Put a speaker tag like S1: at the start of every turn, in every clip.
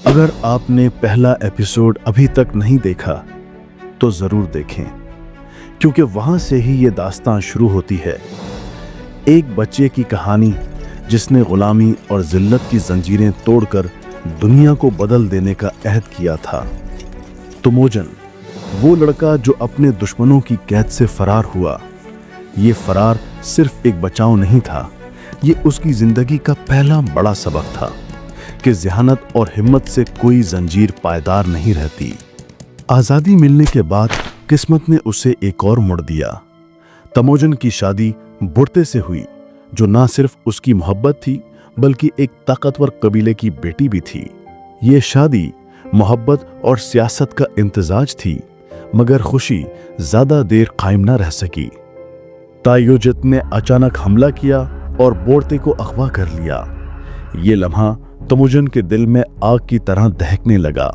S1: अगर आपने पहला एपिसोड अभी तक नहीं देखा तो जरूर देखें, क्योंकि वहां से ही ये दास्तां शुरू होती है। एक बच्चे की कहानी जिसने गुलामी और जिल्लत की जंजीरें तोड़कर दुनिया को बदल देने का अहद किया था। तमोजन, वो लड़का जो अपने दुश्मनों की कैद से फरार हुआ। ये फरार सिर्फ एक बचाव नहीं था, ये उसकी जिंदगी का पहला बड़ा सबक था कि ज़हानत और हिम्मत से कोई जंजीर पायदार नहीं रहती। आज़ादी मिलने के बाद किस्मत ने उसे एक और मोड़ दिया। तमोजन की शादी बुर्ते से हुई, जो ना सिर्फ उसकी मोहब्बत थी बल्कि एक ताकतवर कबीले की बेटी भी थी। ये शादी मोहब्बत और सियासत का इम्तिजाज थी, मगर खुशी ज्यादा देर कायम न रह सकी। तायोजत ने अचानक हमला किया और बोर्ते को अगवा कर लिया। ये लम्हा तमोजन के दिल में आग की तरह दहकने लगा।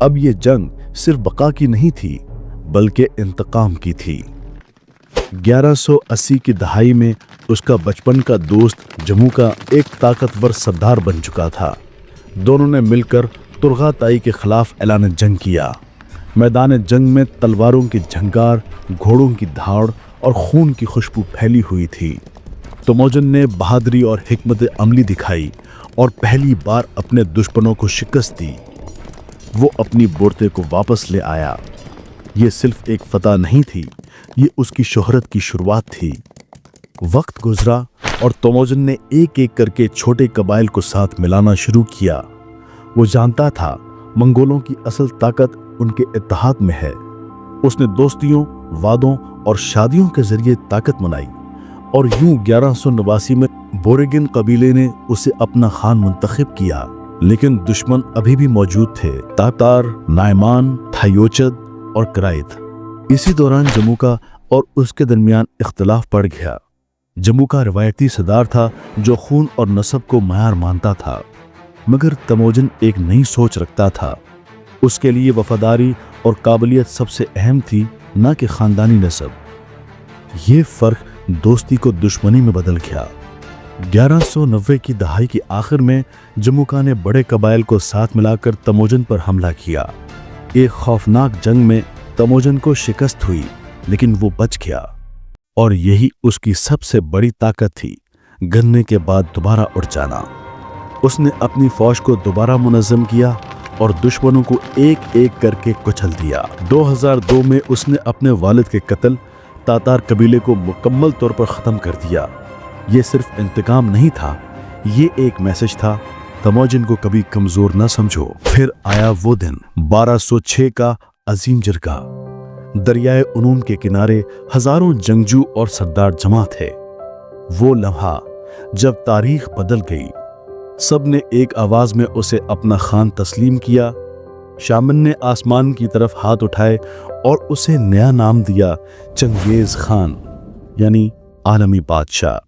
S1: अब ये जंग सिर्फ बका की नहीं थी बल्कि इंतकाम की थी। 1180 की दहाई में उसका बचपन का दोस्त जम्मू का एक ताकतवर सरदार बन चुका था। दोनों ने मिलकर तुर्गाताई के खिलाफ ऐलान जंग किया। मैदान जंग में तलवारों की झंकार, घोड़ों की धाड़ और खून की खुशबू फैली हुई थी। तमोजन ने बहादुरी और हिकमत अमली दिखाई और पहली बार अपने दुश्मनों को शिकस्त दी। वो अपनी बोर्ते को वापस ले आया। ये सिर्फ एक फतह नहीं थी, ये उसकी शोहरत की शुरुआत थी। वक्त गुजरा और तमोजन ने एक एक करके छोटे कबाइल को साथ मिलाना शुरू किया। वो जानता था मंगोलों की असल ताकत उनके इत्तेहाद में है। उसने दोस्तियों, वादों और शादियों के जरिए ताकत मनाई और यूं 1189 में बोरेगिन कबीले ने उसे अपना खान मुंतखब किया। लेकिन दुश्मन अभी भी मौजूद थे, तातार, नायमान, थायोचद और कराइत। इसी दौरान जम्मू का और उसके दरमियान इख्तिलाफ पड़ गया। जम्मू का रिवायती सरदार था जो खून और नस्ब को मयार मानता था, मगर तमोजन एक नई सोच रखता था। उसके लिए वफादारी और काबिलियत सबसे अहम थी, न कि खानदानी नस्ब। ये फर्क दोस्ती को दुश्मनी में बदल गया। 1190 की दहाई की आखिर में जम्मूका ने बड़े कबाइल को साथ मिलाकर तमोजन पर हमला किया। एक खौफनाक जंग में तमोजन को शिकस्त हुई, लेकिन वो बच गया और यही उसकी सबसे बड़ी ताकत थी, गिरने के बाद दोबारा उठ जाना। उसने अपनी फौज को दोबारा मुनज़्ज़म किया और दुश्मनों को एक एक करके कुचल दिया। 2002 में उसने अपने वालिद के कत्ल तातार कबीले को मुकम्मल तौर पर ख़त्म कर दिया। ये सिर्फ इंतकाम नहीं था, ये एक मैसेज था, तमोजन को कभी कमज़ोर न समझो। फिर आया वो दिन 1206 का अजीम जरगा। दरियाए उनून के किनारे हजारों जंगजू और सरदार जमा थे। वो लम्हा जब तारीख बदल गई, सब ने एक आवाज में उसे अपना खान तस्लीम किया। शामन ने आसमान की तरफ हाथ उठाए और उसे नया नाम दिया, चंगेज खान, यानी आलमी बादशाह।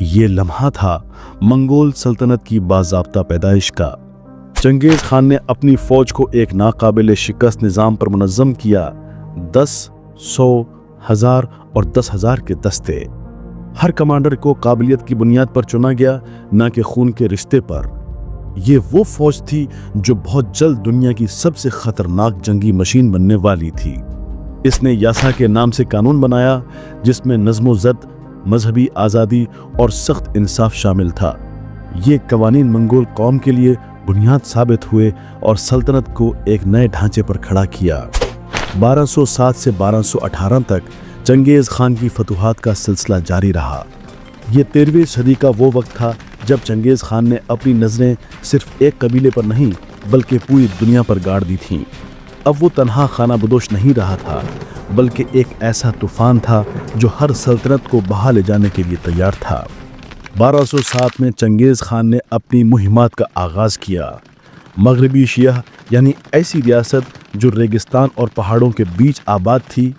S1: ये लम्हा था मंगोल सल्तनत की बाज़ाब्ता पैदाइश का। चंगेज खान ने अपनी फौज को एक नाकाबिल शिकस्त निज़ाम पर मुनज़्ज़म किया। 10, 100, 1000 और 10,000 के दस्ते। हर कमांडर को काबिलियत की बुनियाद पर चुना गया, न कि खून के रिश्ते पर। ये वो फौज थी जो बहुत जल्द दुनिया की सबसे खतरनाक जंगी मशीन बनने वाली थी। इसने यासा के नाम से कानून बनाया, जिसमें नज़्म ज़ब्त, मजहबी आज़ादी और सख्त इंसाफ शामिल था। ये कवानीन मंगोल कौम के लिए बुनियाद साबित हुए और सल्तनत को एक नए ढांचे पर खड़ा किया। 1207 से 1218 तक चंगेज खान की फतूहात का सिलसिला जारी रहा। ये 13वीं सदी का वो वक्त था जब चंगेज खान ने अपनी नज़रें सिर्फ एक कबीले पर नहीं बल्कि पूरी दुनिया पर गाड़ दी थीं। अब वो तन्हा खाना बदोश नहीं रहा था, बल्कि एक ऐसा तूफान था जो हर सल्तनत को बहा ले जाने के लिए तैयार था। 1207 में चंगेज खान ने अपनी मुहिमात का आगाज़ किया। मगरबी शिया, यानी ऐसी रियासत जो रेगिस्तान और पहाड़ों के बीच आबाद थी,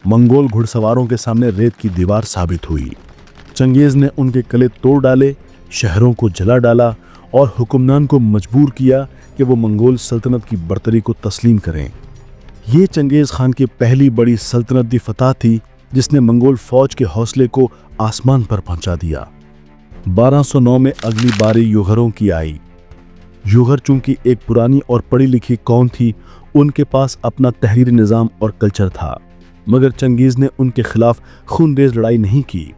S1: मंगोल घुड़सवारों के सामने रेत की दीवार साबित हुई। चंगेज ने उनके किले तोड़ डाले, शहरों को जला डाला और हुक्मरान को मजबूर किया कि वो मंगोल सल्तनत की बर्तरी को तस्लीम करें। ये चंगेज खान की पहली बड़ी सल्तनती फतह थी, जिसने मंगोल फौज के हौसले को आसमान पर पहुंचा दिया। 1209 में अगली बारी युगरों की आई। یوغر چونکہ ایک پرانی اور پڑھی لکھی قوم تھی، ان کے پاس اپنا تحریری نظام اور کلچر تھا، مگر چنگیز نے ان کے خلاف خونریز لڑائی نہیں کی۔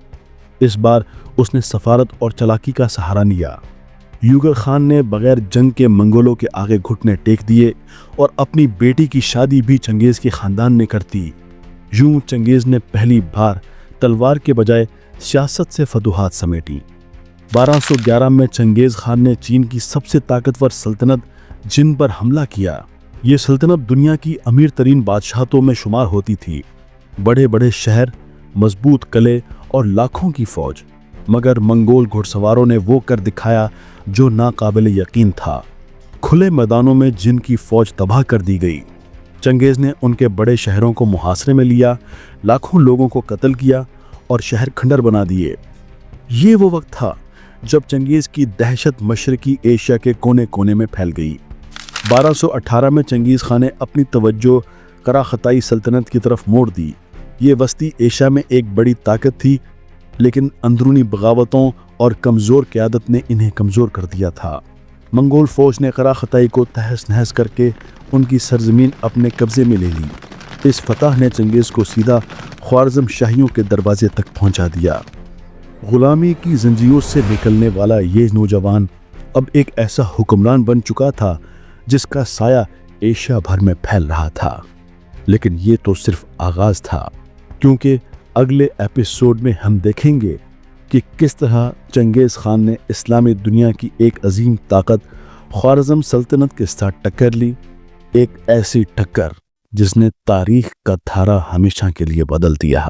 S1: اس بار اس نے سفارت اور چالاکی کا سہارا لیا۔ یوگر خان نے بغیر جنگ کے منگولوں کے آگے گھٹنے ٹیک دیے اور اپنی بیٹی کی شادی بھی چنگیز کے خاندان نے کر دی۔ یوں چنگیز نے پہلی بار تلوار کے بجائے سیاست سے فتوحات سمیٹی۔ 1211 میں چنگیز خان نے چین کی سب سے طاقتور سلطنت جن پر حملہ کیا۔ یہ سلطنت دنیا کی امیر ترین بادشاہتوں میں شمار ہوتی تھی، بڑے بڑے شہر، مضبوط قلعے اور لاکھوں کی فوج، مگر منگول گھڑ سواروں نے وہ کر دکھایا جو ناقابل یقین تھا۔ کھلے میدانوں میں جن کی فوج تباہ کر دی گئی۔ چنگیز نے ان کے بڑے شہروں کو محاصرے میں لیا، لاکھوں لوگوں کو قتل کیا اور شہر کھنڈر بنا دیے۔ یہ وہ وقت تھا جب چنگیز کی دہشت مشرقی ایشیا کے کونے کونے میں پھیل گئی۔ 1218 میں چنگیز خان نے اپنی توجہ قراخطائی سلطنت کی طرف موڑ دی۔ یہ وسطی ایشیا میں ایک بڑی طاقت تھی، لیکن اندرونی بغاوتوں اور کمزور قیادت نے انہیں کمزور کر دیا تھا۔ منگول فوج نے قراخطائی کو تہس نہس کر کے ان کی سرزمین اپنے قبضے میں لے لی۔ اس فتح نے چنگیز کو سیدھا خوارزم شاہیوں کے دروازے تک پہنچا دیا۔ غلامی کی زنجیروں سے نکلنے والا یہ نوجوان اب ایک ایسا حکمران بن چکا تھا جس کا سایہ ایشیا بھر میں پھیل رہا تھا۔ لیکن یہ تو صرف آغاز تھا، کیونکہ اگلے ایپیسوڈ میں ہم دیکھیں گے کہ کس طرح چنگیز خان نے اسلامی دنیا کی ایک عظیم طاقت خوارزم سلطنت کے ساتھ ٹکر لی، ایک ایسی ٹکر جس نے تاریخ کا دھارا ہمیشہ کے لیے بدل دیا۔